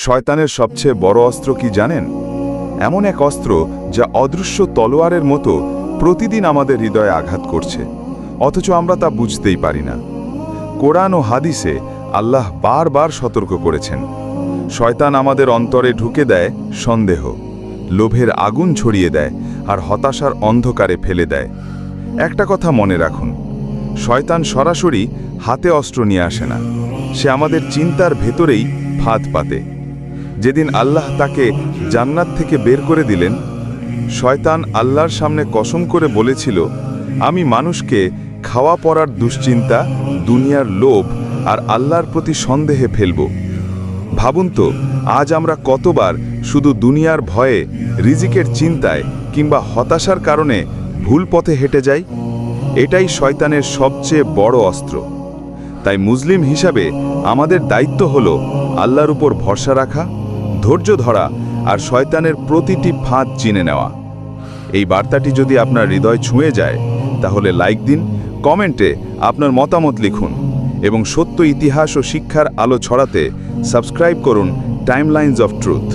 শয়তানের সবচেয়ে বড় অস্ত্র কি জানেন? এমন এক অস্ত্র যা অদৃশ্য তলোয়ারের মতো প্রতিদিন আমাদের হৃদয়ে আঘাত করছে, অথচ আমরা তা বুঝতেই পারি না। কোরআন ও হাদিসে আল্লাহ বারবার সতর্ক করেছেন, শয়তান আমাদের অন্তরে ঢুকে দেয় সন্দেহ, লোভের আগুন ছড়িয়ে দেয় আর হতাশার অন্ধকারে ফেলে দেয়। একটা কথা মনে রাখুন, শয়তান সরাসরি হাতে অস্ত্র নিয়ে আসে না, সে আমাদের চিন্তার ভেতরেই ফাঁদ পাতে। যেদিন আল্লাহ তাকে জান্নাত থেকে বের করে দিলেন, শয়তান আল্লাহর সামনে কসম করে বলেছিল, আমি মানুষকে খাওয়া পড়ার দুশ্চিন্তা, দুনিয়ার লোভ আর আল্লাহর প্রতি সন্দেহে ফেলব। ভাবুন তো, আজ আমরা কতবার শুধু দুনিয়ার ভয়ে, রিজিকের চিন্তায় কিংবা হতাশার কারণে ভুল পথে হেঁটে যাই। এটাই শয়তানের সবচেয়ে বড় অস্ত্র। তাই মুসলিম হিসাবে আমাদের দায়িত্ব হলো আল্লাহর উপর ভরসা রাখা, ধৈর্য ধরা আর শয়তানের প্রতিটি ফাঁদ চিনে নেওয়া। এই বার্তাটি যদি আপনার হৃদয় ছুঁয়ে যায়, তাহলে লাইক দিন, কমেন্টে আপনার মতামত লিখুন এবং সত্য ইতিহাস ও শিক্ষার আলো ছড়াতে সাবস্ক্রাইব করুন টাইমলাইনস অফ ট্রুথ।